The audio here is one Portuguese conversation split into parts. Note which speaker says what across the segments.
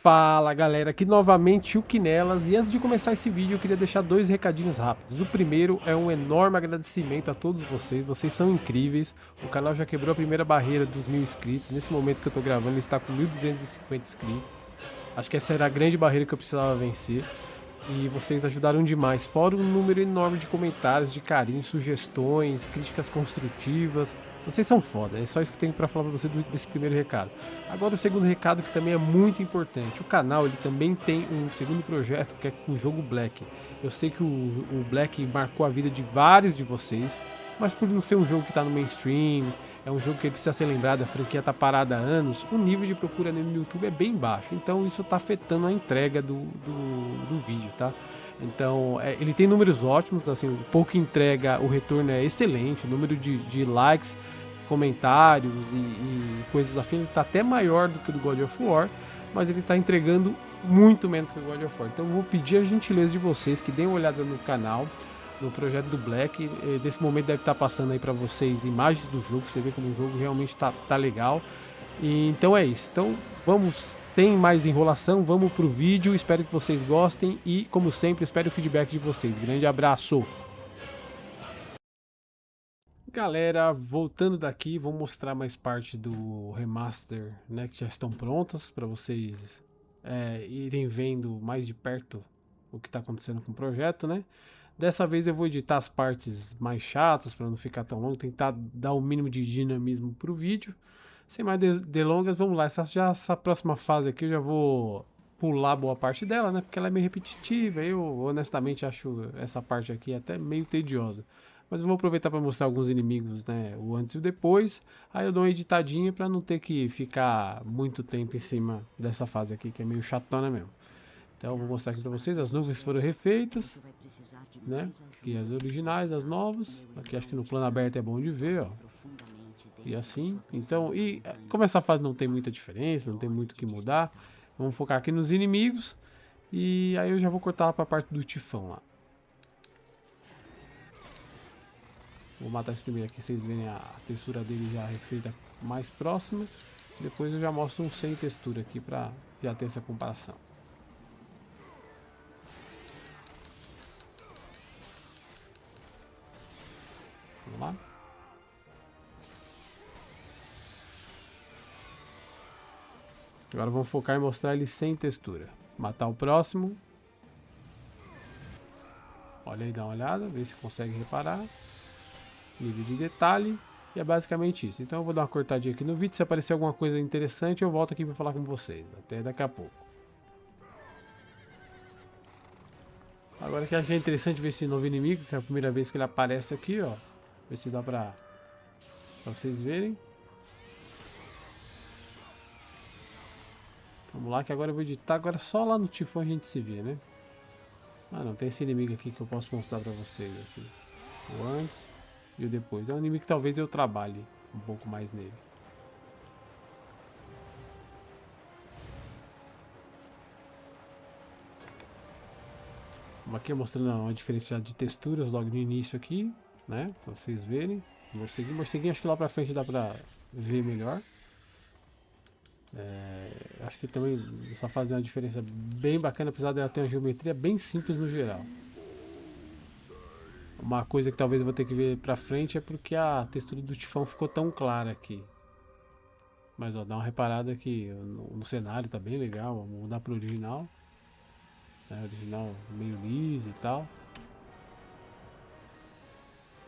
Speaker 1: Fala galera, aqui novamente o Quinelas e antes de começar esse vídeo eu queria deixar dois recadinhos rápidos. O primeiro é um enorme agradecimento a todos vocês, vocês são incríveis. O canal já quebrou a primeira barreira dos 1000 inscritos, nesse momento que eu tô gravando ele está com 1250 inscritos. Acho que essa era a grande barreira que eu precisava vencer. E vocês ajudaram demais, fora um número enorme de comentários, de carinho, sugestões, críticas construtivas. Vocês são foda, é só isso que eu tenho pra falar pra você desse primeiro recado. Agora o segundo recado que também é muito importante. O canal ele também tem um segundo projeto que é o jogo Black. Eu sei que o Black marcou a vida de vários de vocês, mas por não ser um jogo que tá no mainstream, é um jogo que precisa ser lembrado, a franquia tá parada há anos, o nível de procura nele no YouTube é bem baixo. Então isso tá afetando a entrega do vídeo, tá? Então, ele tem números ótimos, assim, o pouco entrega, o retorno é excelente, o número de likes, comentários e coisas afins tá até maior do que o do God of War, mas ele está entregando muito menos que o God of War. Então eu vou pedir a gentileza de vocês que deem uma olhada no canal, no projeto do Black. Nesse momento deve estar passando aí para vocês imagens do jogo, você vê como o jogo realmente tá legal. E, então é isso. Então vamos, sem mais enrolação, vamos pro vídeo. Espero que vocês gostem e, como sempre, espero o feedback de vocês. Grande abraço! Galera, voltando daqui, vou mostrar mais parte do remaster, né, que já estão prontas para vocês irem vendo mais de perto o que está acontecendo com o projeto, né? Dessa vez eu vou editar as partes mais chatas para não ficar tão longo, tentar dar o mínimo de dinamismo pro vídeo. Sem mais delongas, vamos lá. Essa próxima fase aqui eu já vou pular boa parte dela, né? Porque ela é meio repetitiva. Eu honestamente acho essa parte aqui até meio tediosa. Mas eu vou aproveitar para mostrar alguns inimigos, né? O antes e o depois. Aí eu dou uma editadinha para não ter que ficar muito tempo em cima dessa fase aqui, que é meio chatona mesmo. Então eu vou mostrar aqui para vocês. As nuvens foram refeitas, né? Aqui as originais, as novas. Aqui acho que no plano aberto é bom de ver, ó. E assim, então, como essa fase não tem muita diferença, não tem muito o que mudar, vamos focar aqui nos inimigos. E aí eu já vou cortar para a parte do tifão lá. Vou matar esse primeiro aqui, vocês verem a textura dele já refeita mais próxima. Depois eu já mostro um sem textura aqui para já ter essa comparação. Vamos lá. Agora vamos focar em mostrar ele sem textura. Matar o próximo. Olha aí, dá uma olhada, vê se consegue reparar. Nível de detalhe. E é basicamente isso. Então eu vou dar uma cortadinha aqui no vídeo. Se aparecer alguma coisa interessante, eu volto aqui para falar com vocês. Até daqui a pouco. Agora que achei interessante ver esse novo inimigo, que é a primeira vez que ele aparece aqui, ó. Ver se dá pra vocês verem. Vamos lá, que agora eu vou editar. Agora só lá no tifão a gente se vê, né? Ah, não, tem esse inimigo aqui que eu posso mostrar pra vocês aqui. O antes e o depois. É um inimigo que talvez eu trabalhe um pouco mais nele. Vamos aqui mostrando uma diferença de texturas logo no início aqui, né? Pra vocês verem. Morceguinho acho que lá pra frente dá pra ver melhor. Acho que também essa fase é uma diferença bem bacana, apesar dela ter uma geometria bem simples no geral. Uma coisa que talvez eu vou ter que ver pra frente é porque a textura do tifão ficou tão clara aqui. Mas ó, dá uma reparada que no cenário tá bem legal. Vamos mudar pro original. Original meio liso e tal.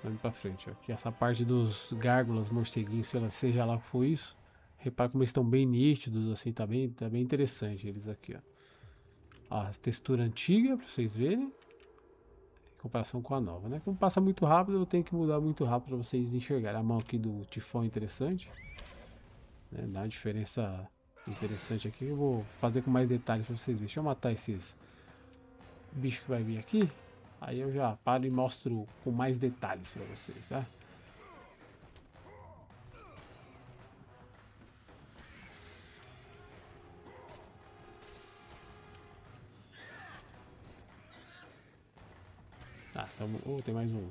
Speaker 1: Vamos pra frente, ó. Aqui essa parte dos gárgulas, morceguinhos, seja lá o que for isso. Repara como eles estão bem nítidos, assim, tá bem interessante eles aqui, ó. Ó, a textura antiga, pra vocês verem. Em comparação com a nova, né? Como passa muito rápido, eu tenho que mudar muito rápido pra vocês enxergarem. A mão aqui do tifão é interessante. Né? Dá uma diferença interessante aqui. Eu vou fazer com mais detalhes pra vocês verem. Deixa eu matar esses bichos que vai vir aqui. Aí eu já paro e mostro com mais detalhes pra vocês, tá? Tá, então, tem mais um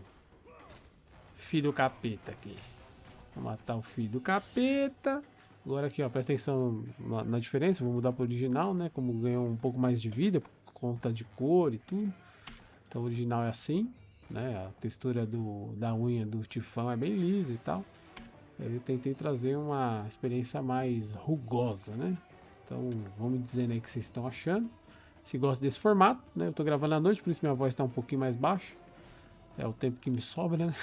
Speaker 1: filho capeta aqui. Vou matar o filho do capeta. Agora aqui, ó, presta atenção na diferença, vou mudar para o original, né? Como ganhou um pouco mais de vida, por conta de cor e tudo. Então o original é assim, né? A textura da unha do tifão é bem lisa e tal. Eu tentei trazer uma experiência mais rugosa, né? Então vamos dizendo aí o que vocês estão achando. Se gosta desse formato, né? Eu tô gravando à noite, por isso minha voz está um pouquinho mais baixa. É o tempo que me sobra, né?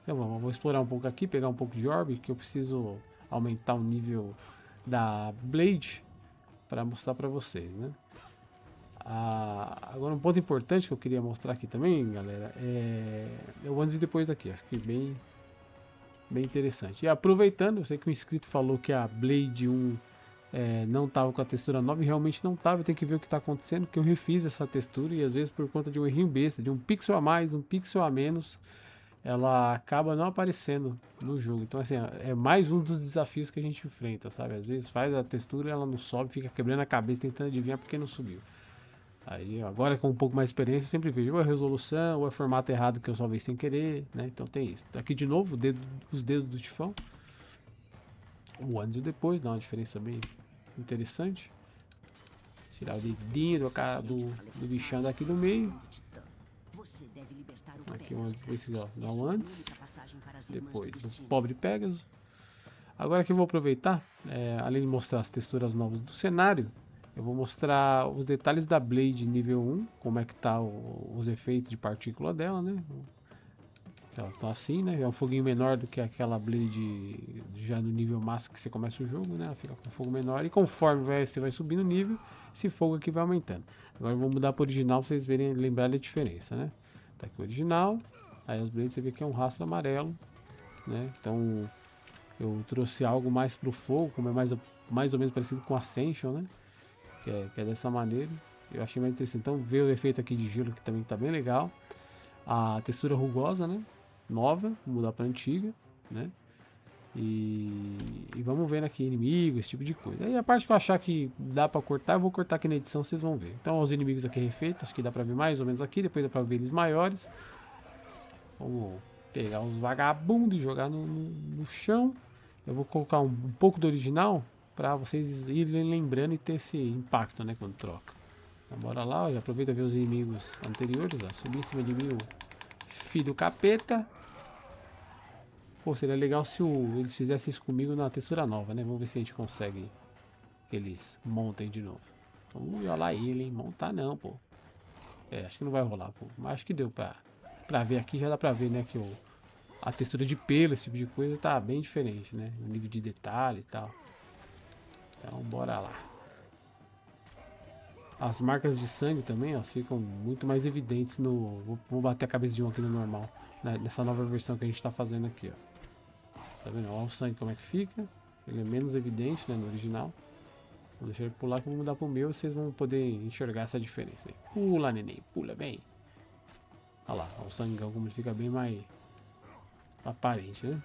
Speaker 1: Então vamos, eu vou explorar um pouco aqui, pegar um pouco de orb, que eu preciso aumentar o nível da Blade para mostrar para vocês, né? Agora um ponto importante que eu queria mostrar aqui também, galera, é o antes e depois daqui. Acho que bem interessante. E aproveitando, eu sei que o inscrito falou que a Blade 1 não estava com a textura nova e realmente não estava. Tem que ver o que está acontecendo, que eu refiz essa textura e às vezes por conta de um errinho besta, de um pixel a mais, um pixel a menos, ela acaba não aparecendo no jogo. Então assim, é mais um dos desafios que a gente enfrenta, sabe? Às vezes faz a textura e ela não sobe, fica quebrando a cabeça tentando adivinhar porque não subiu. Aí agora com um pouco mais de experiência, eu sempre vejo ou é resolução ou é formato errado que eu salvei sem querer, né? Então tem isso. Aqui de novo, os dedos do tifão. O antes e o depois, dá uma diferença bem interessante. Tirar o dedinho do bichão daqui do meio. Aqui depois dá o antes, depois o pobre Pegasus. Agora que eu vou aproveitar, além de mostrar as texturas novas do cenário, eu vou mostrar os detalhes da Blade nível 1, como é que tá os efeitos de partícula dela, né? Ela tá assim, né? É um foguinho menor do que aquela Blade já no nível máximo que você começa o jogo, né? Ela fica com fogo menor e conforme você vai subindo o nível, esse fogo aqui vai aumentando. Agora eu vou mudar para o original para vocês verem, lembrarem a diferença, né? Tá aqui o original, aí as Blades você vê que é um rastro amarelo, né? Então eu trouxe algo mais pro fogo, como é mais ou menos parecido com Ascension, né? Que é dessa maneira. Eu achei mais interessante. Então ver o efeito aqui de gelo que também tá bem legal. A textura rugosa, né? Nova, vou mudar para antiga, né? E vamos vendo aqui inimigos, esse tipo de coisa. Aí a parte que eu achar que dá para cortar, eu vou cortar aqui na edição, vocês vão ver. Então os inimigos aqui refeitos, acho que dá para ver mais ou menos aqui, depois dá para ver eles maiores. Vamos pegar os vagabundos e jogar no chão. Eu vou colocar um pouco do original para vocês irem lembrando e ter esse impacto, né, quando troca. Então bora lá, já aproveita ver os inimigos anteriores, ó. Subir em cima de mim o filho do capeta. Pô, seria legal se eles fizessem isso comigo na textura nova, né? Vamos ver se a gente consegue que eles montem de novo. Vamos olhar lá ele, hein? Montar não, pô. Acho que não vai rolar, pô. Mas acho que deu pra ver aqui, já dá pra ver, né? Que a textura de pelo, esse tipo de coisa, tá bem diferente, né? O nível de detalhe e tal. Então, bora lá. As marcas de sangue também, ó, ficam muito mais evidentes no... Vou bater a cabeça de um aqui no normal, né? Nessa nova versão que a gente tá fazendo aqui, ó. Tá vendo? Olha o sangue como é que fica. Ele é menos evidente, né, no original. Vou deixar ele pular que eu vou mudar pro meu e vocês vão poder enxergar essa diferença aí. Pula, neném, pula, vem. Olha lá, o sangão como ele fica bem mais aparente, né?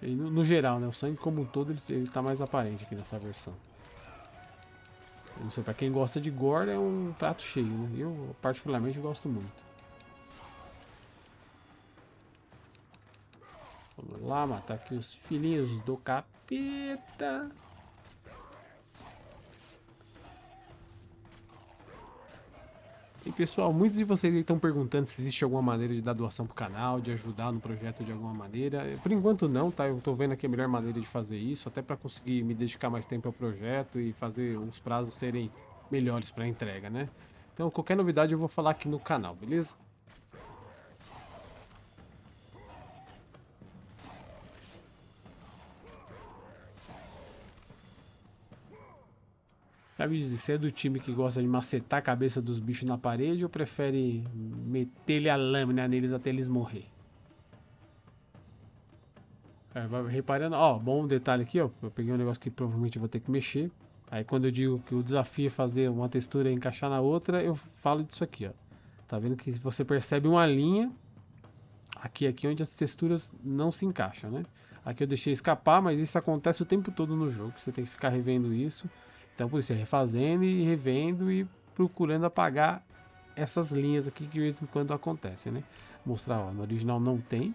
Speaker 1: E no geral, né, o sangue como um todo ele tá mais aparente aqui nessa versão. Eu não sei, pra quem gosta de gore é um prato cheio, né? Eu particularmente gosto muito. Vamos lá, matar aqui os filhinhos do capeta. E pessoal, muitos de vocês estão perguntando se existe alguma maneira de dar doação pro canal, de ajudar no projeto de alguma maneira. Por enquanto não, tá? Eu tô vendo aqui a melhor maneira de fazer isso, até para conseguir me dedicar mais tempo ao projeto e fazer os prazos serem melhores para entrega, né? Então qualquer novidade eu vou falar aqui no canal, beleza? Já me diz, você é do time que gosta de macetar a cabeça dos bichos na parede ou prefere meter-lhe a lâmina neles até eles morrer? Vai reparando, ó, bom detalhe aqui, ó, eu peguei um negócio que provavelmente eu vou ter que mexer. Aí quando eu digo que o desafio é fazer uma textura e encaixar na outra, eu falo disso aqui, ó. Tá vendo que você percebe uma linha aqui onde as texturas não se encaixam, né? Aqui eu deixei escapar, mas isso acontece o tempo todo no jogo, você tem que ficar revendo isso. Então por isso é refazendo e revendo e procurando apagar essas linhas aqui que de vez em quando acontecem, né? Mostrar, ó, no original não tem.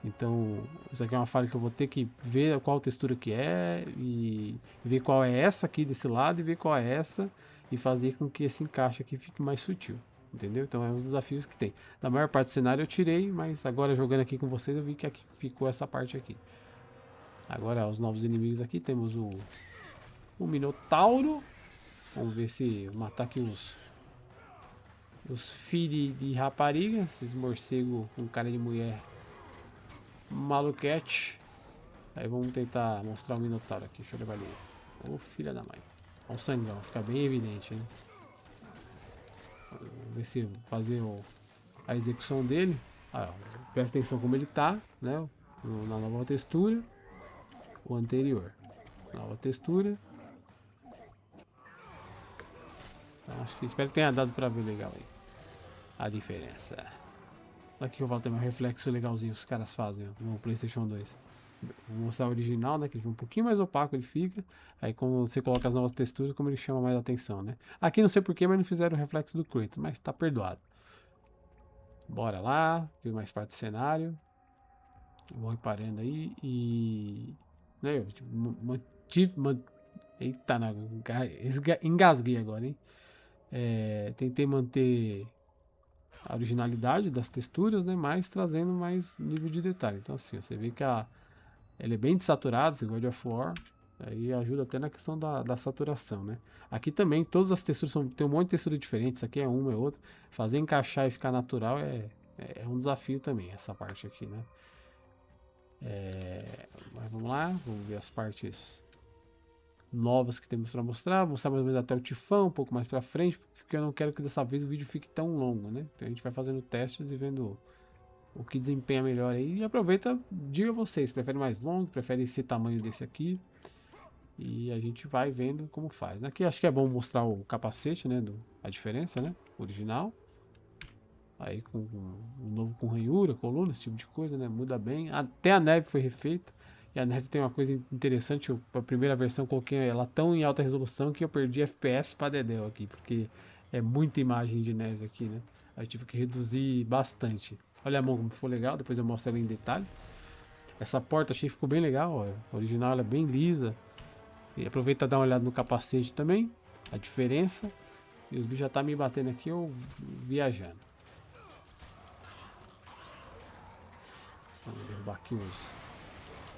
Speaker 1: Então, isso aqui é uma falha que eu vou ter que ver qual textura que é e ver qual é essa aqui desse lado e ver qual é essa e fazer com que esse encaixe aqui fique mais sutil, entendeu? Então, é um dos desafios que tem. Na maior parte do cenário eu tirei, mas agora jogando aqui com vocês eu vi que aqui ficou essa parte aqui. Agora, os novos inimigos aqui, temos o Minotauro. Vamos ver se matar aqui os filhos de rapariga, esses morcegos com cara de mulher maluquete. Aí vamos tentar mostrar o Minotauro aqui. Deixa eu levar ali. Ô, filha da mãe. Olha o sangrão, fica bem evidente, né? Vamos ver se fazer a execução dele. Ah, presta atenção como ele tá, né? Na nova textura. O anterior. Nova textura. Então, acho que espero que tenha dado pra ver legal aí a diferença. Aqui que eu falo também o reflexo legalzinho que os caras fazem ó, no PlayStation 2. Vou mostrar o original, né? Que ele fica um pouquinho mais opaco, ele fica. Aí quando você coloca as novas texturas, como ele chama mais atenção, né? Aqui não sei porquê, mas não fizeram o reflexo do Kratos, mas tá perdoado. Bora lá, ver mais parte do cenário. Vou reparando aí e... Né, eu tipo, eita, não, engasguei agora, hein? Tentei manter a originalidade das texturas, né? Mas trazendo mais nível de detalhe. Então assim, você vê que ele é bem desaturado, esse God of War. Aí ajuda até na questão da saturação, né? Aqui também, todas as texturas tem um monte de textura diferente. Isso aqui é uma, é outra. Fazer encaixar e ficar natural é um desafio também, essa parte aqui, né? Mas vamos lá, vamos ver as partes novas que temos para mostrar. Vou mostrar mais ou menos até o tifão, um pouco mais para frente, porque eu não quero que dessa vez o vídeo fique tão longo, né? Então a gente vai fazendo testes e vendo o que desempenha melhor aí. E aproveita, diga vocês, prefere mais longo, prefere esse tamanho desse aqui? E a gente vai vendo como faz. Aqui acho que é bom mostrar o capacete, né? A diferença, né? Original. Aí com o novo com ranhura, coluna, esse tipo de coisa, né? Muda bem. Até a neve foi refeita. E a neve tem uma coisa interessante. A primeira versão eu coloquei ela tão em alta resolução que eu perdi FPS pra dedéu aqui. Porque é muita imagem de neve aqui, né? Aí eu tive que reduzir bastante. Olha a mão como ficou legal. Depois eu mostro ela em detalhe. Essa porta achei que ficou bem legal. Ó. A original ela é bem lisa. E aproveita dar uma olhada no capacete também, a diferença. E os bichos já tá me batendo aqui, eu viajando. Vamos derrubar aqui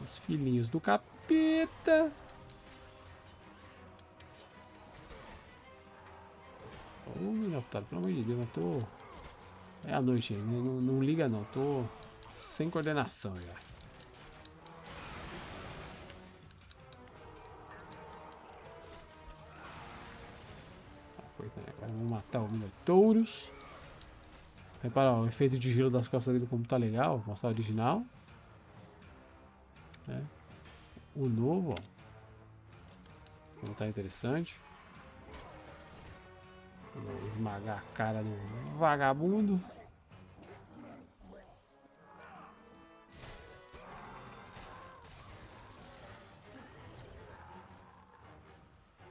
Speaker 1: os filhinhos do capeta. Ô, Minotauro, pelo amor de Deus, eu tô... É a noite, não liga não, tô sem coordenação já. Agora vamos matar o Minotauros. Repara ó, o efeito de gelo das costas dele como tá legal. Vou mostrar o original. O novo, ó. Como tá interessante. Vou esmagar a cara do vagabundo.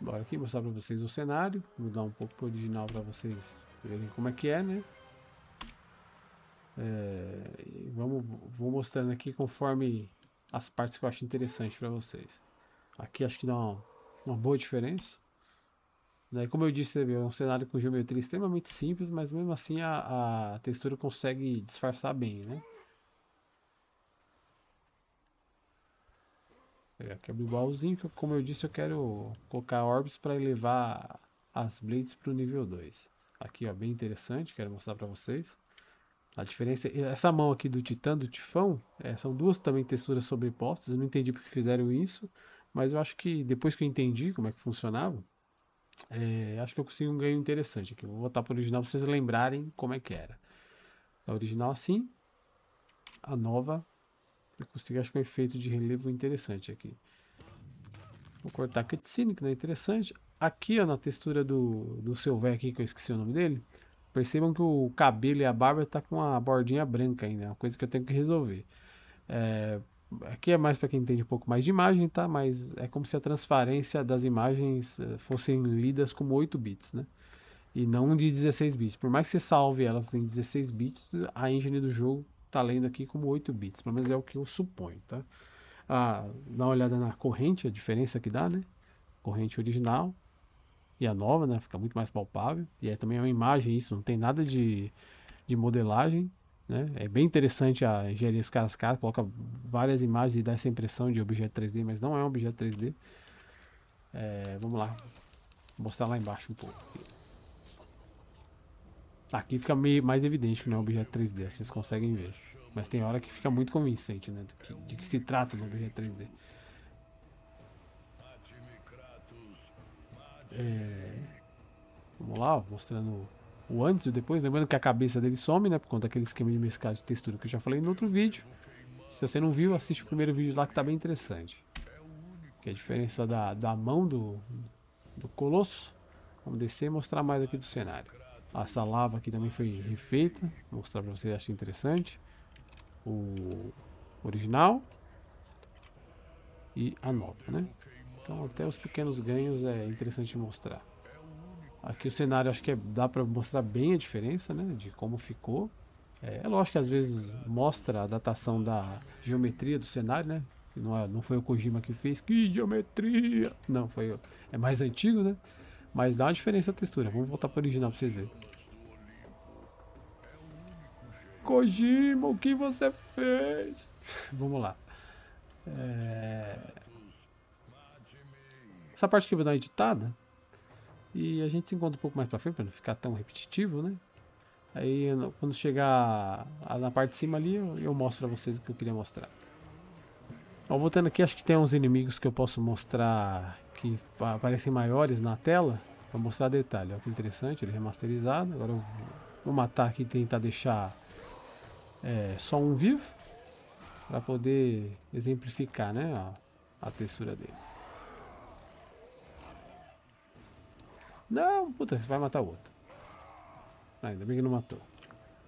Speaker 1: Bora aqui mostrar para vocês o cenário. Mudar um pouco pro original para vocês verem como é que é, né? Vou mostrando aqui conforme as partes que eu acho interessante para vocês. Aqui acho que dá uma boa diferença. Né? Como eu disse, é um cenário com geometria extremamente simples, mas mesmo assim a textura consegue disfarçar bem, né? Aqui é igualzinho, que como eu disse, eu quero colocar orbs para elevar as blades para o nível 2. Aqui, ó, bem interessante, quero mostrar para vocês. A diferença, essa mão aqui do Titã, do Tifão, são duas também texturas sobrepostas. Eu não entendi porque fizeram isso, mas eu acho que depois que eu entendi como é que funcionava, acho que eu consegui um ganho interessante aqui. Vou botar para o original para vocês lembrarem como é que era. A original assim, a nova, eu consegui acho que um efeito de relevo interessante aqui. Vou cortar a cutscene, que não é interessante. Aqui, ó, na textura do seu velho aqui, que eu esqueci o nome dele, percebam que o cabelo e a barba tá com uma bordinha branca ainda, é uma coisa que eu tenho que resolver. Aqui é mais para quem entende um pouco mais de imagem, tá? Mas é como se a transparência das imagens fossem lidas como 8 bits, né? E não de 16 bits. Por mais que você salve elas em 16 bits, a engine do jogo tá lendo aqui como 8 bits, pelo menos é o que eu suponho, tá? Dá uma olhada na corrente, a diferença que dá, né? Corrente original e a nova, né? Fica muito mais palpável. E é também uma imagem, isso, não tem nada de modelagem, né? É bem interessante a engenharia cascata, coloca várias imagens e dá essa impressão de objeto 3D, mas não é um objeto 3D. Vamos lá, vou mostrar lá embaixo um pouco. Aqui fica meio mais evidente que não é um objeto 3D, vocês conseguem ver. Mas tem hora que fica muito convincente, né? De que se trata de um objeto 3D. Vamos lá, ó, mostrando o antes e o depois. Lembrando que a cabeça dele some, né? Por conta daquele esquema de mesclagem de textura que eu já falei no outro vídeo. Se você não viu, assiste o primeiro vídeo lá que tá bem interessante. Que é a diferença da mão do colosso. Vamos descer e mostrar mais aqui do cenário. Essa lava aqui também foi refeita. Vou mostrar pra vocês, acho interessante. O original e a nova, né? Então até os pequenos ganhos é interessante mostrar. Aqui o cenário acho que dá pra mostrar bem a diferença, né? De como ficou. É lógico que às vezes mostra a datação da geometria do cenário, né? Não foi o Kojima que fez. Que geometria! Não, é mais antigo, né? Mas dá uma diferença a textura. Vamos voltar para o original para vocês verem. Kojima, o que você fez? Vamos lá. Essa parte aqui eu vou dar uma editada. E a gente se encontra um pouco mais pra frente, pra não ficar tão repetitivo, né? Aí quando chegar na parte de cima ali, eu mostro pra vocês o que eu queria mostrar. Ó, voltando aqui, acho que tem uns inimigos que eu posso mostrar que aparecem maiores na tela. Pra mostrar detalhe, ó, que interessante, ele é remasterizado. Agora eu vou matar aqui e tentar deixar só um vivo. Pra poder exemplificar, né, a textura dele. Não, puta, você vai matar o outro. Ainda bem que não matou.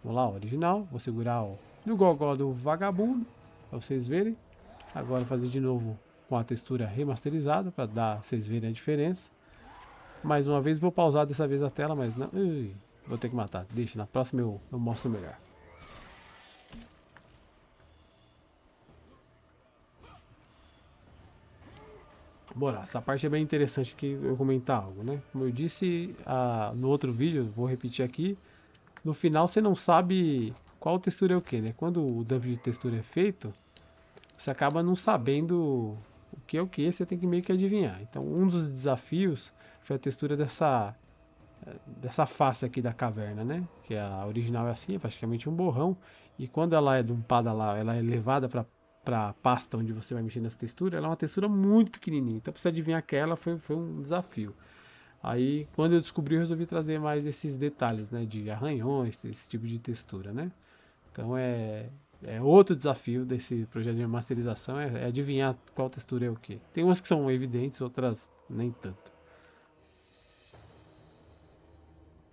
Speaker 1: Vamos lá, o original. Vou segurar no gogó do vagabundo. Pra vocês verem. Agora fazer de novo com a textura remasterizada. Pra vocês verem a diferença. Mais uma vez, vou pausar dessa vez a tela, mas não. Ui, vou ter que matar. Deixa, na próxima eu mostro melhor. Bora, essa parte é bem interessante que eu comentar algo, né? Como eu disse no outro vídeo, vou repetir aqui. No final você não sabe qual textura é o que, né? Quando o dump de textura é feito, você acaba não sabendo o que é o que, você tem que meio que adivinhar. Então um dos desafios foi a textura dessa face aqui da caverna, né? Que a original é assim, é praticamente um borrão. E quando ela é dumpada lá, ela é levada para a pasta onde você vai mexer nessa textura, ela é uma textura muito pequenininha. Então, para você adivinhar que ela foi um desafio. Aí, quando eu descobri, eu resolvi trazer mais esses detalhes, né? De arranhões, esse tipo de textura, né? Então, é outro desafio desse projeto de masterização, é adivinhar qual textura é o que. Tem umas que são evidentes, outras nem tanto.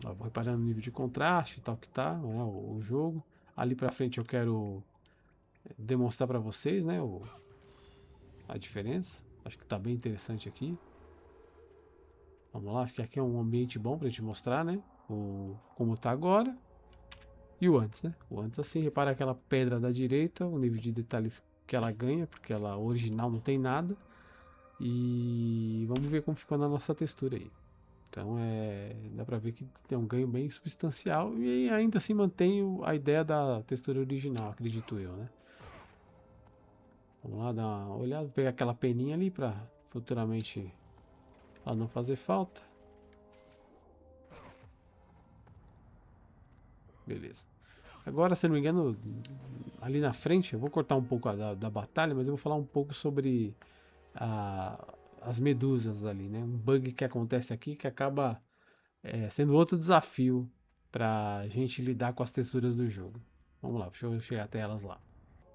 Speaker 1: Ó, vou reparando no nível de contraste e tal que tá, né, o jogo. Ali pra frente eu quero demonstrar pra vocês, né, a diferença. Acho que tá bem interessante aqui. Vamos lá, acho que aqui é um ambiente bom pra gente mostrar, né, como tá agora. E o antes, né? O antes assim, repara aquela pedra da direita, o nível de detalhes que ela ganha, porque ela original não tem nada. E vamos ver como ficou na nossa textura aí. Então dá pra ver que tem um ganho bem substancial e ainda assim mantém a ideia da textura original, acredito eu, né? Vamos lá dar uma olhada, pegar aquela peninha ali pra futuramente ela não fazer falta. Beleza. Agora, se eu não me engano, ali na frente, eu vou cortar um pouco da batalha, mas eu vou falar um pouco sobre as medusas ali, né? Um bug que acontece aqui que acaba sendo outro desafio pra gente lidar com as texturas do jogo. Vamos lá, deixa eu chegar até elas lá.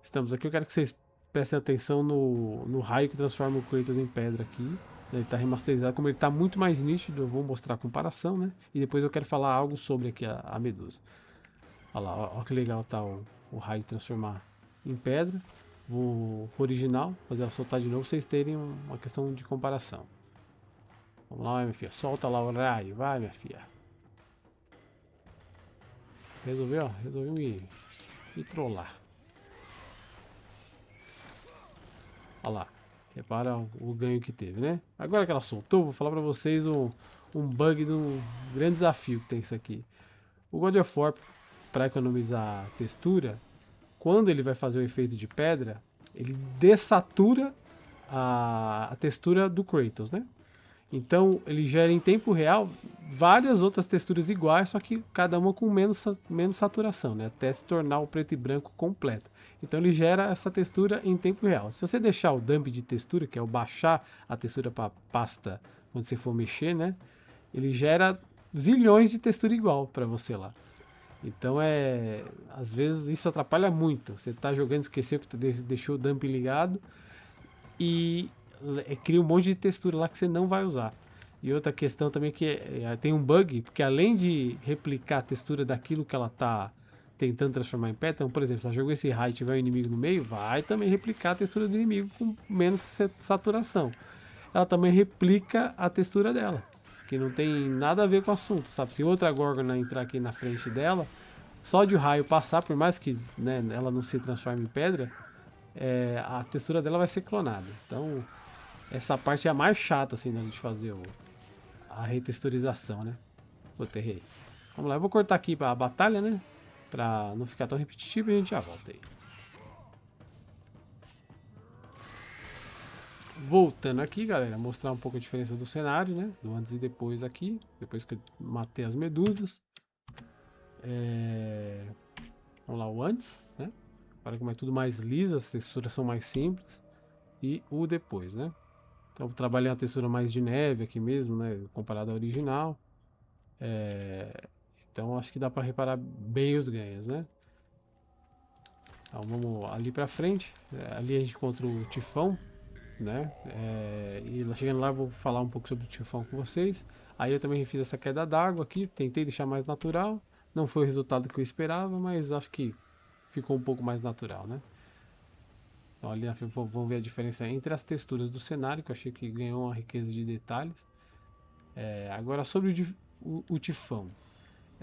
Speaker 1: Estamos aqui, eu quero que vocês prestem atenção no raio que transforma o Kratos em pedra aqui. Ele está remasterizado, como ele está muito mais nítido, eu vou mostrar a comparação, né? E depois eu quero falar algo sobre aqui a medusa. Olha lá, olha que legal tá o raio transformar em pedra. Vou original, fazer ela soltar de novo, pra vocês terem uma questão de comparação. Vamos lá, minha filha, solta lá o raio, vai, minha filha. Resolveu me trollar. Olha lá. Repara o ganho que teve, né? Agora que ela soltou, vou falar pra vocês um bug um grande desafio que tem isso aqui. O God of War, para economizar textura, quando ele vai fazer o efeito de pedra, ele dessatura a textura do Kratos, né? Então ele gera em tempo real várias outras texturas iguais, só que cada uma com menos saturação, né? Até se tornar o preto e branco completo. Então ele gera essa textura em tempo real. Se você deixar o dump de textura, que é o baixar a textura para pasta quando você for mexer, né? Ele gera zilhões de textura igual para você lá. Então às vezes isso atrapalha muito. Você tá jogando, esqueceu que deixou o dump ligado e cria um monte de textura lá que você não vai usar. E outra questão também que tem um bug, porque além de replicar a textura daquilo que ela tá tentando transformar em pedra, então, por exemplo, se ela jogou esse raio e tiver um inimigo no meio, vai também replicar a textura do inimigo com menos saturação. Ela também replica a textura dela, que não tem nada a ver com o assunto, sabe? Se outra Gorgona entrar aqui na frente dela, só de o raio passar, por mais que, né, ela não se transforme em pedra, a textura dela vai ser clonada. Então, essa parte é a mais chata, assim, né, de fazer a retexturização, né? Puta, errei. Vamos lá, eu vou cortar aqui a batalha, né? Pra não ficar tão repetitivo e a gente já volta aí. Voltando aqui, galera, mostrar um pouco a diferença do cenário, né? Do antes e depois aqui. Depois que eu matei as medusas. Vamos lá, o antes, né? Para como é tudo mais liso, as texturas são mais simples. E o depois, né? Então, trabalhei a textura mais de neve aqui mesmo, né? Comparado à original. Então, acho que dá para reparar bem os ganhos, né? Então, vamos ali para frente. Ali a gente encontra o Tifão, né? E chegando lá, eu vou falar um pouco sobre o Tifão com vocês. Aí eu também fiz essa queda d'água aqui. Tentei deixar mais natural. Não foi o resultado que eu esperava, mas acho que ficou um pouco mais natural, né? Então, ali vamos ver a diferença entre as texturas do cenário, que eu achei que ganhou uma riqueza de detalhes. Agora sobre o Tifão.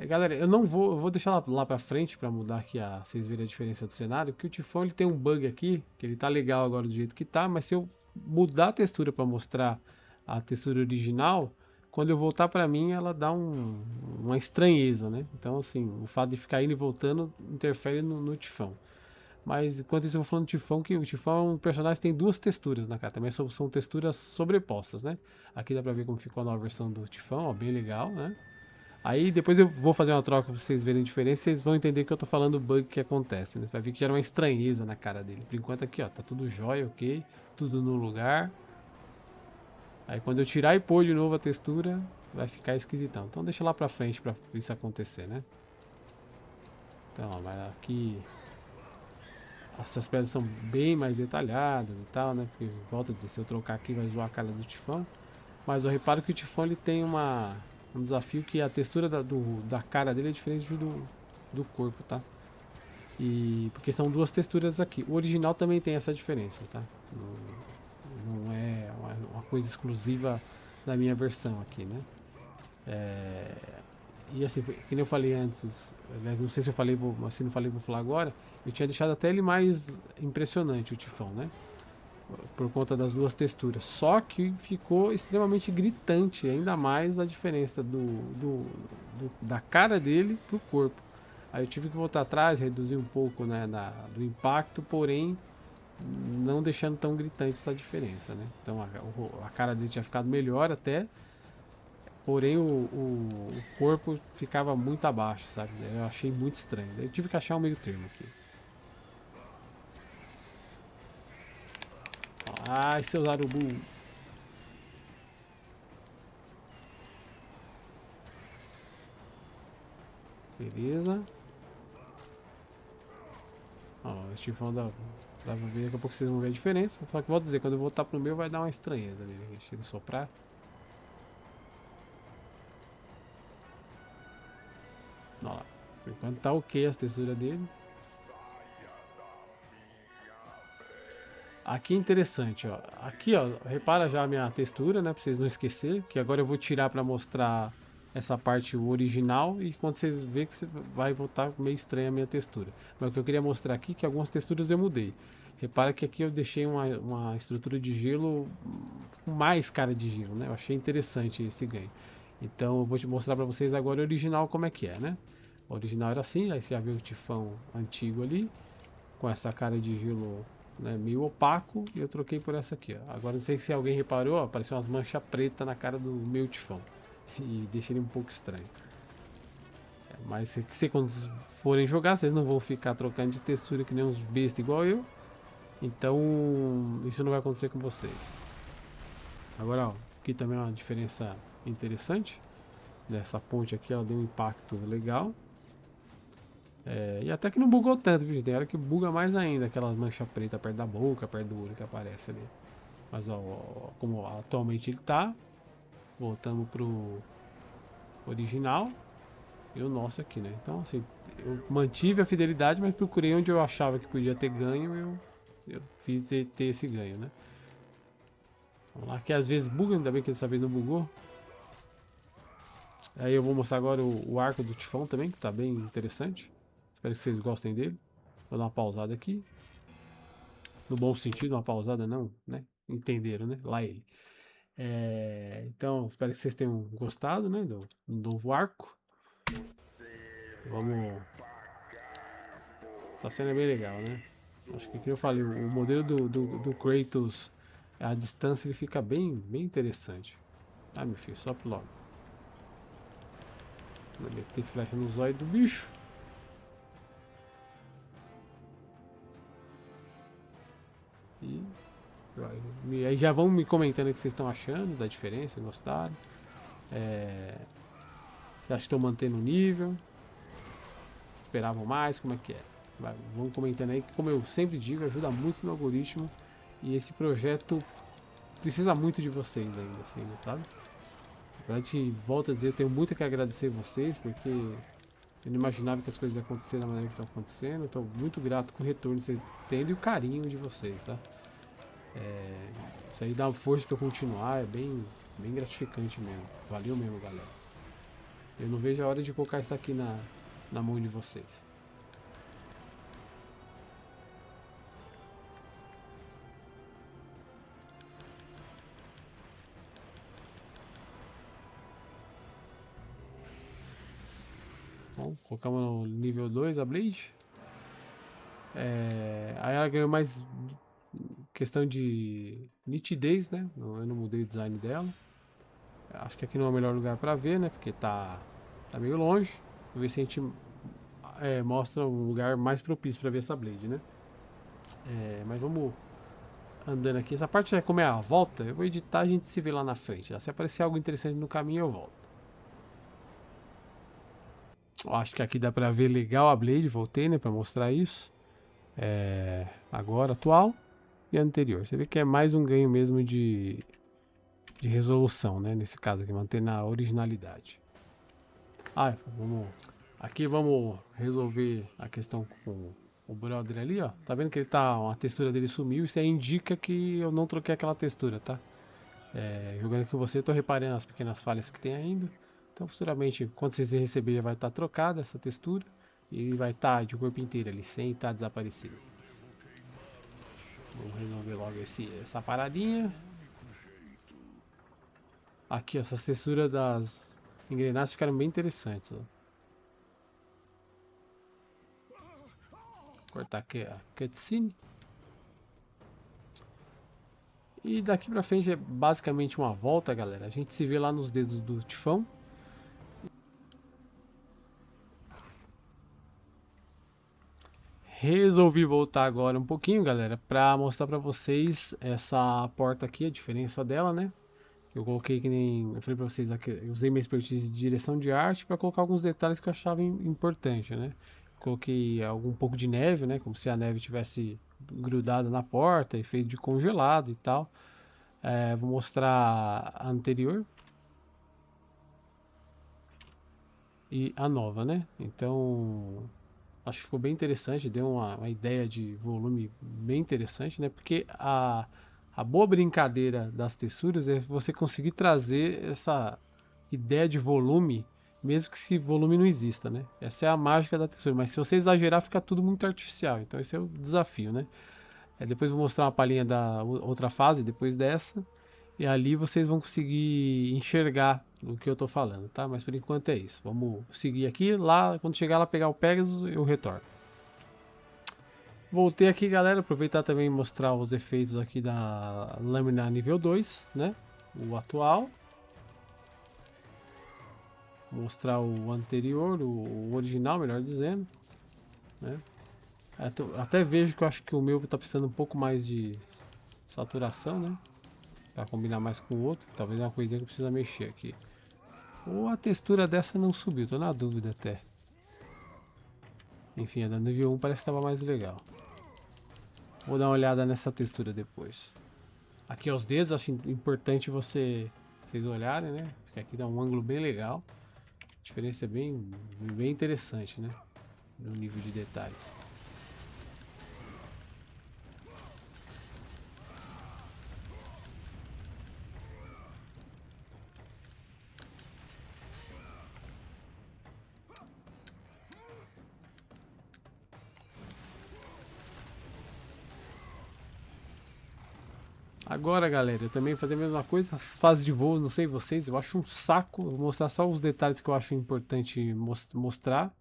Speaker 1: Galera, eu vou deixar lá pra frente pra mudar aqui, vocês verem a diferença do cenário, porque o Tifão ele tem um bug aqui, que ele tá legal agora do jeito que tá, mas se eu mudar a textura pra mostrar a textura original, quando eu voltar pra mim ela dá uma estranheza, né? Então assim, o fato de ficar indo e voltando interfere no Tifão. Mas enquanto isso eu vou falando do Tifão, que o Tifão é um personagem que tem duas texturas na cara, também são texturas sobrepostas, né? Aqui dá pra ver como ficou a nova versão do Tifão, ó, bem legal, né? Aí depois eu vou fazer uma troca pra vocês verem a diferença, vocês vão entender que eu tô falando do bug que acontece, né? Você vai ver que gera uma estranheza na cara dele. Por enquanto aqui, ó, tá tudo jóia, ok, tudo no lugar. Aí quando eu tirar e pôr de novo a textura, vai ficar esquisitão. Então deixa lá pra frente pra isso acontecer, né? Então, ó, vai aqui. Essas pedras são bem mais detalhadas e tal, né? Porque, volta a dizer, se eu trocar aqui vai zoar a cara do Tifão. Mas eu reparo que o Tifão ele tem um desafio que a textura da cara dele é diferente do corpo, tá? Porque são duas texturas aqui. O original também tem essa diferença, tá? Não é uma coisa exclusiva da minha versão aqui, né? E assim, que nem eu falei antes, aliás, não sei se eu falei, se não falei, vou falar agora. Eu tinha deixado até ele mais impressionante, o Tifão, né? Por conta das duas texturas. Só que ficou extremamente gritante, ainda mais a diferença da cara dele pro corpo. Aí eu tive que voltar atrás, reduzir um pouco, né, do impacto, porém não deixando tão gritante essa diferença, né? Então a cara dele tinha ficado melhor até, porém o corpo ficava muito abaixo, sabe? Eu achei muito estranho. Eu tive que achar um meio termo aqui. Ai, seus urubu. Beleza. Ó, o Estifão dá pra ver, daqui a pouco vocês vão ver a diferença. Só que vou dizer, quando eu voltar pro meu vai dar uma estranheza ali. Deixa ele soprar. Olha lá. Por enquanto tá ok as texturas dele. Aqui é interessante, ó. Aqui, ó, repara já a minha textura, né? Pra vocês não esquecer. Que agora eu vou tirar pra mostrar essa parte original. E quando vocês verem que vai voltar meio estranha a minha textura. Mas o que eu queria mostrar aqui é que algumas texturas eu mudei. Repara que aqui eu deixei uma estrutura de gelo com mais cara de gelo, né? Eu achei interessante esse ganho. Então eu vou te mostrar para vocês agora o original como é que é, né? O original era assim, aí você já viu o tifão antigo ali, com essa cara de gelo, né, meio opaco, e eu troquei por essa aqui, ó. Agora não sei se alguém reparou, ó, apareceu umas manchas pretas na cara do meu tifão. E deixa ele um pouco estranho. Mas se quando forem jogar, vocês não vão ficar trocando de textura que nem uns bestas igual eu. Então, isso não vai acontecer com vocês. Agora, ó, aqui também é uma diferença interessante. Nessa ponte aqui, ela deu um impacto legal. E até que não bugou tanto, viu? Tem hora que buga mais ainda, aquela mancha preta perto da boca, perto do olho que aparece ali. Mas, ó, como atualmente ele tá, voltamos pro original. E o nosso aqui, né? Então, assim, eu mantive a fidelidade, mas procurei onde eu achava que podia ter ganho, eu fiz ter esse ganho, né? Vamos lá, que às vezes buga, ainda bem que dessa vez não bugou. Aí eu vou mostrar agora o arco do tifão também, que tá bem interessante. Espero que vocês gostem dele. Vou dar uma pausada aqui. No bom sentido, uma pausada não, né? Entenderam, né? Lá ele. Então, espero que vocês tenham gostado, né? Do novo arco. Vamos. Tá sendo bem legal, né? Acho que, como eu falei, o modelo do Kratos, a distância ele fica bem interessante. Ah, meu filho, sopra logo. Vou meter flecha no zóio do bicho. E aí já vão me comentando o que vocês estão achando da diferença, gostaram. Já estou mantendo o nível. Esperavam mais, como é que é? Vão comentando aí que, como eu sempre digo, ajuda muito no algoritmo. E esse projeto precisa muito de vocês ainda, assim, né, sabe? A gente volta a dizer, eu tenho muito que agradecer vocês, porque eu não imaginava que as coisas iam acontecer da maneira que estão acontecendo. Estou muito grato com o retorno que vocês tendo e o carinho de vocês, tá? Isso aí dá força para continuar, é bem gratificante mesmo. Valeu mesmo, galera. Eu não vejo a hora de colocar isso aqui na mão de vocês. Bom, colocamos no nível 2 a Blade. Aí ela ganhou mais questão de nitidez, né? Eu não mudei o design dela. Acho que aqui não é o melhor lugar para ver, né? Porque tá meio longe. Vou ver se a gente mostra um lugar mais propício para ver essa Blade, né? Mas vamos andando aqui. Essa parte, como é a volta, eu vou editar, a gente se vê lá na frente. Se aparecer algo interessante no caminho, eu volto. Eu acho que aqui dá pra ver legal a Blade, voltei, né, pra mostrar isso. Agora, atual e anterior. Você vê que é mais um ganho mesmo de resolução, né, nesse caso aqui, mantendo a originalidade. Aqui vamos resolver a questão com o brother ali, ó. Tá vendo que ele tá, a textura dele sumiu, isso aí indica que eu não troquei aquela textura, tá? Jogando com você, tô reparando as pequenas falhas que tem ainda. Então, futuramente, quando vocês receberem, já vai estar trocada essa textura. E vai estar de corpo inteiro ali, sem estar desaparecido. Vamos resolver logo essa paradinha. Aqui, ó, essas texturas das engrenagens ficaram bem interessantes, ó. Cortar aqui a cutscene. E daqui pra frente é basicamente uma volta, galera. A gente se vê lá nos dedos do tifão. Resolvi voltar agora um pouquinho, galera, pra mostrar pra vocês essa porta aqui, a diferença dela, né? Eu coloquei que nem... Eu falei pra vocês aqui, eu usei minha expertise de direção de arte pra colocar alguns detalhes que eu achava importante, né? Coloquei um pouco de neve, né? Como se a neve tivesse grudada na porta, efeito de congelado e tal. Vou mostrar a anterior e a nova, né? Então, acho que ficou bem interessante, deu uma ideia de volume bem interessante, né? Porque a boa brincadeira das texturas é você conseguir trazer essa ideia de volume, mesmo que esse volume não exista, né? Essa é a mágica da textura, mas se você exagerar, fica tudo muito artificial. Então esse é o desafio, né? Depois eu vou mostrar uma palhinha da outra fase, depois dessa. E ali vocês vão conseguir enxergar o que eu tô falando, tá? Mas por enquanto é isso. Vamos seguir aqui. Lá, quando chegar lá pegar o Pegasus, eu retorno. Voltei aqui, galera. Aproveitar também e mostrar os efeitos aqui da lâmina nível 2, né? O atual. Mostrar o anterior, o original, melhor dizendo, né? Até vejo que eu acho que o meu tá precisando um pouco mais de saturação, né? Pra combinar mais com o outro. Talvez é uma coisinha que precisa mexer aqui. Ou a textura dessa não subiu, tô na dúvida até. Enfim, a da nível 1 parece que estava mais legal. Vou dar uma olhada nessa textura depois. Aqui aos dedos, acho importante vocês olharem, né? Porque aqui dá um ângulo bem legal. A diferença é bem interessante, né? No nível de detalhes. Agora, galera, eu também fazer a mesma coisa, as fases de voo, não sei vocês, eu acho um saco. Eu vou mostrar só os detalhes que eu acho importante mostrar,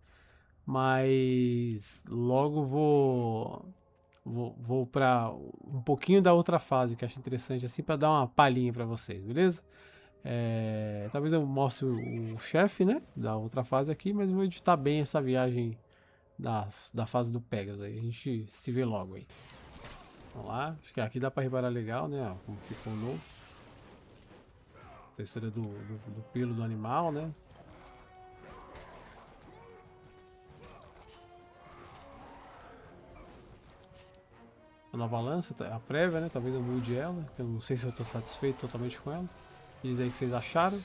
Speaker 1: mas logo vou para um pouquinho da outra fase que eu acho interessante, assim, para dar uma palhinha para vocês, beleza? Talvez eu mostre o chefe, né, da outra fase aqui, mas eu vou editar bem essa viagem da fase do Pegasus aí. A gente se vê logo aí. Vamos lá, acho que aqui dá pra reparar legal, né? Ó, como ficou novo. Textura do pelo do animal, né? A nova lança, a prévia, né? Talvez eu mude ela. Eu não sei se eu tô satisfeito totalmente com ela. Diz aí o que vocês acharam.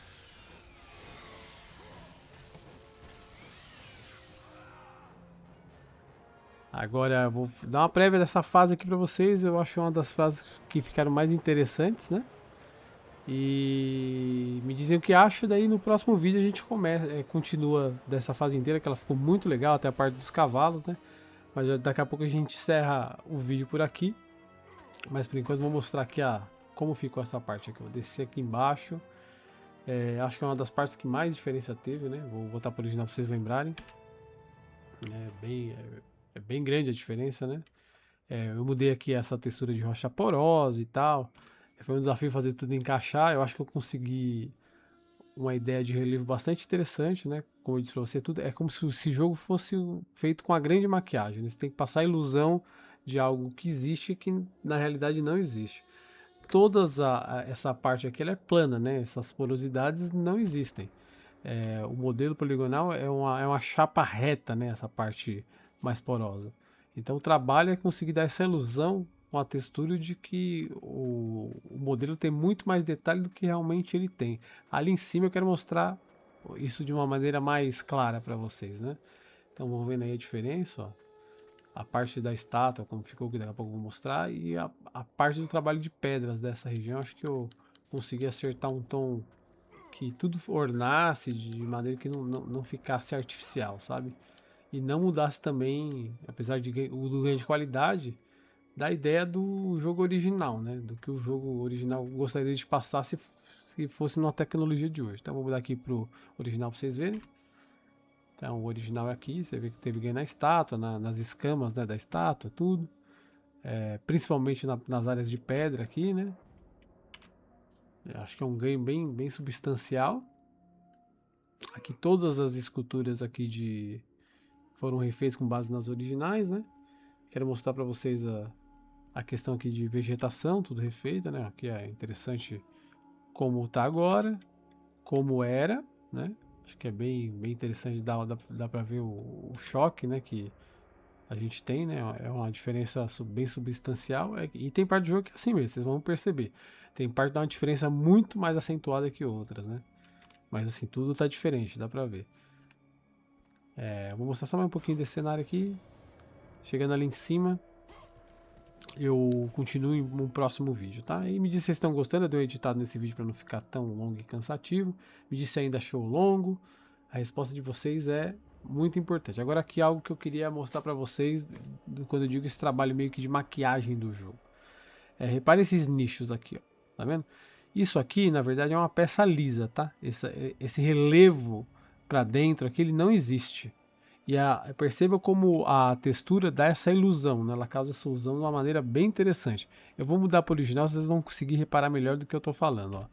Speaker 1: Agora eu vou dar uma prévia dessa fase aqui pra vocês. Eu acho uma das fases que ficaram mais interessantes, né? E me dizem o que acham, daí no próximo vídeo a gente continua dessa fase inteira, que ela ficou muito legal, até a parte dos cavalos, né? Mas daqui a pouco a gente encerra o vídeo por aqui. Mas por enquanto vou mostrar aqui como ficou essa parte aqui. Eu vou descer aqui embaixo. Acho que é uma das partes que mais diferença teve, né? Vou botar para o original para vocês lembrarem. É bem grande a diferença, né? Eu mudei aqui essa textura de rocha porosa e tal. Foi um desafio fazer tudo encaixar. Eu acho que eu consegui uma ideia de relevo bastante interessante, né? Como eu disse pra você, tudo é como se esse jogo fosse feito com a grande maquiagem, né? Você tem que passar a ilusão de algo que existe que na realidade não existe. Essa parte aqui ela é plana, né? Essas porosidades não existem. O modelo poligonal é uma chapa reta, né? Essa parte mais porosa. Então o trabalho é conseguir dar essa ilusão com a textura de que o modelo tem muito mais detalhe do que realmente ele tem. Ali em cima eu quero mostrar isso de uma maneira mais clara para vocês, né? Então vamos vendo aí a diferença, ó. A parte da estátua, como ficou, que daqui a pouco eu vou mostrar, e a parte do trabalho de pedras dessa região. Acho que eu consegui acertar um tom que tudo ornasse de maneira que não ficasse artificial, sabe? E não mudasse também, apesar do ganho de qualidade, da ideia do jogo original, né? Do que o jogo original gostaria de passar se fosse numa tecnologia de hoje. Então vou mudar aqui pro original para vocês verem. Então o original é aqui, você vê que teve ganho na estátua, nas escamas, né, da estátua, tudo. Principalmente nas áreas de pedra aqui, né? Eu acho que é um ganho bem substancial. Aqui todas as esculturas aqui foram refeitas com base nas originais, né? Quero mostrar para vocês a questão aqui de vegetação, tudo refeita, né? Aqui é interessante como está agora, como era, né? Acho que é bem interessante, dá para ver o choque, né? Que a gente tem, né? É uma diferença bem substancial. E tem parte do jogo que é assim mesmo, vocês vão perceber. Tem parte que dá uma diferença muito mais acentuada que outras, né? Mas assim, tudo tá diferente, dá pra ver. Vou mostrar só mais um pouquinho desse cenário aqui. Chegando ali em cima, eu continuo em um próximo vídeo, tá? E me diz se vocês estão gostando, eu dei um editado nesse vídeo para não ficar tão longo e cansativo. Me diz se ainda achou longo. A resposta de vocês é muito importante. Agora aqui algo que eu queria mostrar pra vocês quando eu digo esse trabalho meio que de maquiagem do jogo. Repare esses nichos aqui, ó, tá vendo? Isso aqui, na verdade, é uma peça lisa, tá? Esse relevo pra dentro aqui, ele não existe. E perceba como a textura dá essa ilusão, né? Ela causa essa ilusão de uma maneira bem interessante. Eu vou mudar para o original, vocês vão conseguir reparar melhor do que eu estou falando, ó.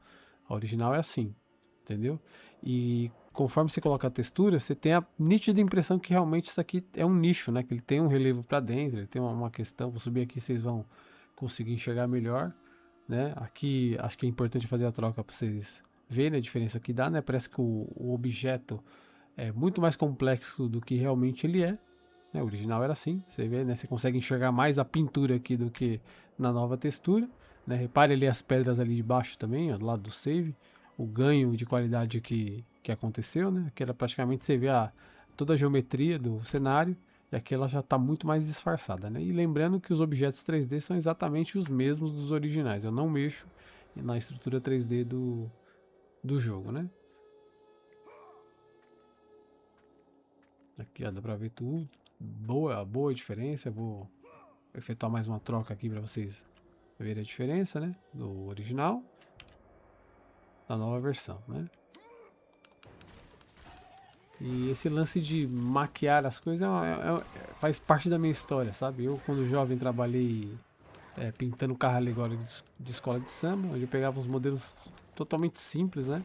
Speaker 1: A original é assim, entendeu? E conforme você coloca a textura, você tem a nítida impressão que realmente isso aqui é um nicho, né? Que ele tem um relevo para dentro, ele tem uma questão. Vou subir aqui, vocês vão conseguir enxergar melhor, né? Aqui acho que é importante fazer a troca para vocês verem a diferença que dá, né? Parece que o objeto é muito mais complexo do que realmente ele é. Né? O original era assim, você vê, né? Você consegue enxergar mais a pintura aqui do que na nova textura. Né? Repare ali as pedras ali de baixo também, ó, do lado do save. O ganho de qualidade que aconteceu, né? Aqui era praticamente você vê toda a geometria do cenário. E aqui ela já está muito mais disfarçada, né? E lembrando que os objetos 3D são exatamente os mesmos dos originais. Eu não mexo na estrutura 3D do jogo, né? Aqui ó, dá pra ver tudo. Boa diferença. Eu vou efetuar mais uma troca aqui pra vocês verem a diferença, né? Do original da nova versão, né? E esse lance de maquiar as coisas faz parte da minha história, sabe? Eu, quando jovem, trabalhei pintando carro alegórico de escola de samba, onde eu pegava uns modelos totalmente simples, né?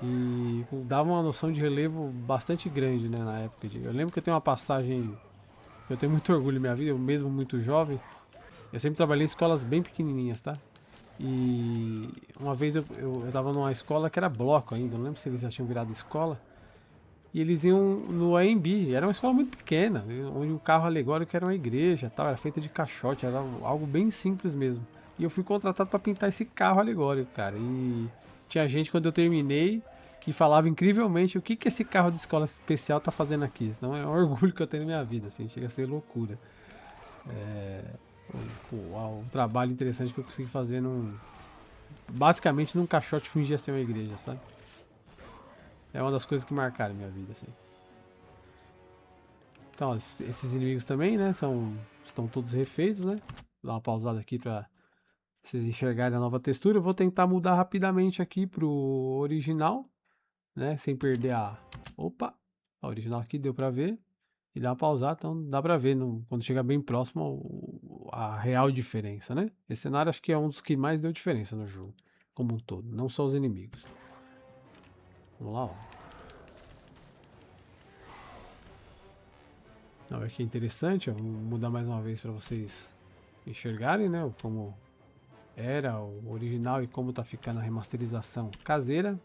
Speaker 1: E dava uma noção de relevo bastante grande, né, na época. Eu lembro que eu tenho uma passagem, eu tenho muito orgulho na minha vida, eu mesmo muito jovem, eu sempre trabalhei em escolas bem pequenininhas, tá? E uma vez eu tava numa escola que era bloco ainda, não lembro se eles já tinham virado escola, e eles iam no AMB, era uma escola muito pequena, onde o carro alegórico era uma igreja, tal, era feita de caixote, era algo bem simples mesmo. E eu fui contratado para pintar esse carro alegórico, cara. E tinha gente, quando eu terminei, que falava incrivelmente o que esse carro de escola especial tá fazendo aqui. Então é um orgulho que eu tenho na minha vida, assim, chega a ser loucura. O trabalho interessante que eu consegui fazer basicamente num caixote que fingia ser uma igreja, sabe? É uma das coisas que marcaram minha vida, assim. Então, ó, esses inimigos também, né, estão todos refeitos, né? Vou dar uma pausada aqui pra vocês enxergarem a nova textura. Eu vou tentar mudar rapidamente aqui pro original, né? Sem perder Opa! A original aqui deu pra ver. E dá uma pausada, então dá pra ver quando chega bem próximo a real diferença, né? Esse cenário acho que é um dos que mais deu diferença no jogo, como um todo, não só os inimigos. Vamos lá, ó. Olha que interessante, ó. Vou mudar mais uma vez para vocês enxergarem, né? Como era o original e como tá ficando a remasterização caseira.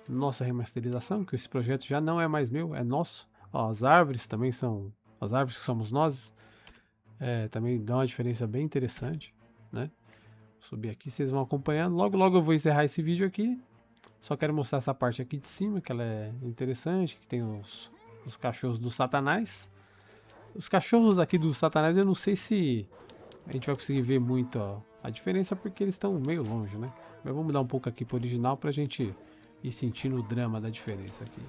Speaker 1: Nossa remasterização, que esse projeto já não é mais meu, é nosso. Ó, as árvores também são. As árvores que somos nós. Também dá uma diferença bem interessante, né? Vou subir aqui, vocês vão acompanhando. Logo, logo eu vou encerrar esse vídeo aqui. Só quero mostrar essa parte aqui de cima, que ela é interessante, que tem os cachorros do Satanás. Os cachorros aqui do Satanás, eu não sei se a gente vai conseguir ver muito a diferença, porque eles estão meio longe, né? Mas vamos mudar um pouco aqui pro original pra gente ir sentindo o drama da diferença aqui.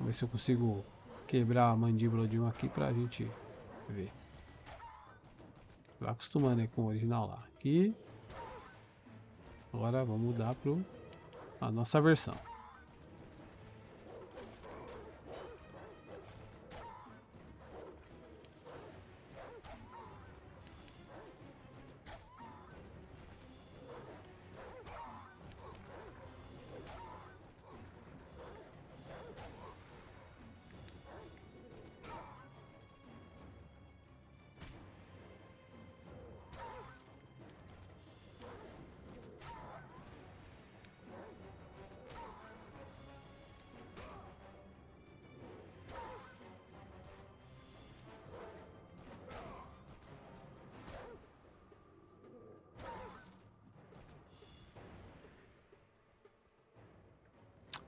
Speaker 1: Vamos ver se eu consigo quebrar a mandíbula de um aqui pra gente ver. Vai acostumando aí com o original lá. Aqui. Agora vamos mudar pro a nossa versão.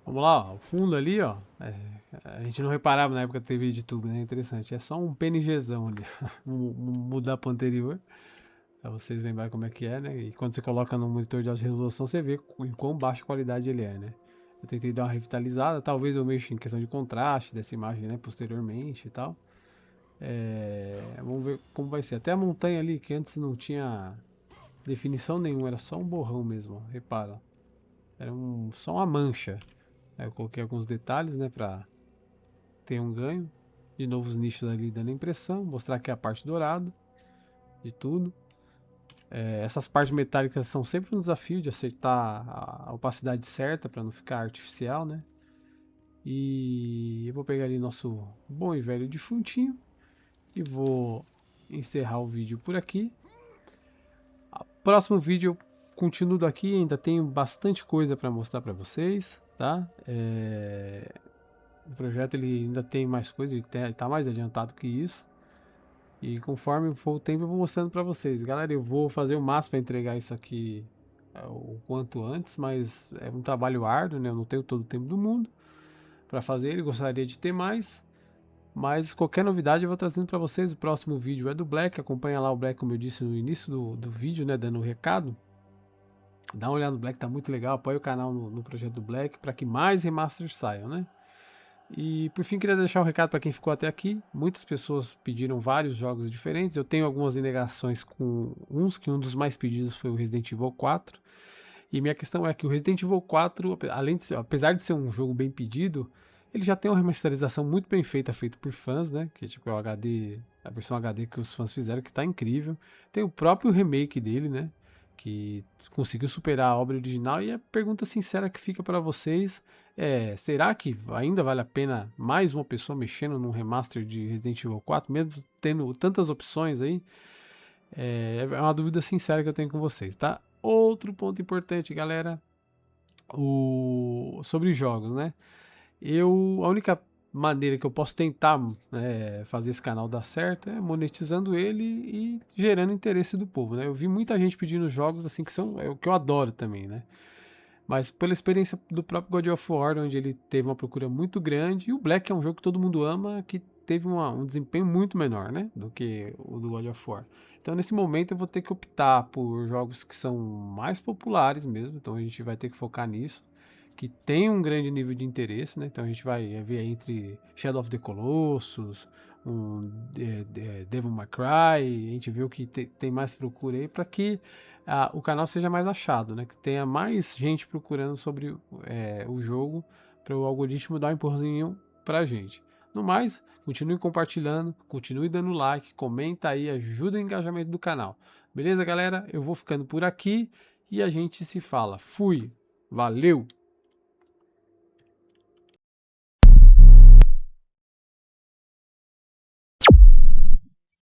Speaker 1: Vamos lá, ó, o fundo ali, ó. A gente não reparava na época da TV de tubo, né? Interessante. É só um PNGzão ali. Mudar para o anterior. Pra vocês lembrarem como é que é, né? E quando você coloca no monitor de alta resolução, você vê em quão baixa qualidade ele é, né? Eu tentei dar uma revitalizada, talvez eu mexa em questão de contraste dessa imagem, né, posteriormente e tal. Vamos ver como vai ser. Até a montanha ali, que antes não tinha definição nenhuma, era só um borrão mesmo, ó, repara. Era só uma mancha. Aí eu coloquei alguns detalhes, né, pra ter um ganho. De novo os nichos ali dando impressão, mostrar aqui a parte dourada de tudo. Essas partes metálicas são sempre um desafio de acertar a opacidade certa para não ficar artificial, né? E eu vou pegar ali nosso bom e velho defuntinho e vou encerrar o vídeo por aqui. Próximo vídeo eu continuo daqui, ainda tenho bastante coisa para mostrar para vocês, tá? O projeto ele ainda tem mais coisa, ele tá mais adiantado que isso. E conforme for o tempo eu vou mostrando para vocês. Galera, eu vou fazer o máximo para entregar isso aqui o quanto antes, mas é um trabalho árduo, né? Eu não tenho todo o tempo do mundo para fazer ele, gostaria de ter mais. Mas qualquer novidade eu vou trazendo para vocês. O próximo vídeo é do Black, acompanha lá o Black, como eu disse no início do vídeo, né? Dando um recado. Dá uma olhada no Black, tá muito legal. Apoia o canal no projeto do Black para que mais remasters saiam, né? E por fim, queria deixar um recado para quem ficou até aqui. Muitas pessoas pediram vários jogos diferentes. Eu tenho algumas indagações com uns, que um dos mais pedidos foi o Resident Evil 4. E minha questão é que o Resident Evil 4, apesar de ser um jogo bem pedido, ele já tem uma remasterização muito bem feita, feita por fãs, né? Que é tipo o HD, a versão HD que os fãs fizeram, que tá incrível. Tem o próprio remake dele, né? Que conseguiu superar a obra original. E a pergunta sincera que fica para vocês será que ainda vale a pena mais uma pessoa mexendo num remaster de Resident Evil 4, mesmo tendo tantas opções aí? É uma dúvida sincera que eu tenho com vocês, tá? Outro ponto importante, galera, sobre jogos, né? A única maneira que eu posso tentar fazer esse canal dar certo é monetizando ele e gerando interesse do povo, né? Eu vi muita gente pedindo jogos assim que são o que eu adoro também, né? Mas pela experiência do próprio God of War, onde ele teve uma procura muito grande, e o Black é um jogo que todo mundo ama, que teve um desempenho muito menor, né, do que o do God of War. Então nesse momento eu vou ter que optar por jogos que são mais populares mesmo, então a gente vai ter que focar nisso, que tem um grande nível de interesse, né, então a gente vai ver aí entre Shadow of the Colossus, Devil May Cry, a gente vê o que tem mais procura aí para que o canal seja mais achado, né? Que tenha mais gente procurando sobre o jogo para o algoritmo dar um empurrãozinho pra gente. No mais, continue compartilhando, continue dando like, comenta aí, ajuda o engajamento do canal. Beleza, galera? Eu vou ficando por aqui e a gente se fala. Fui! Valeu!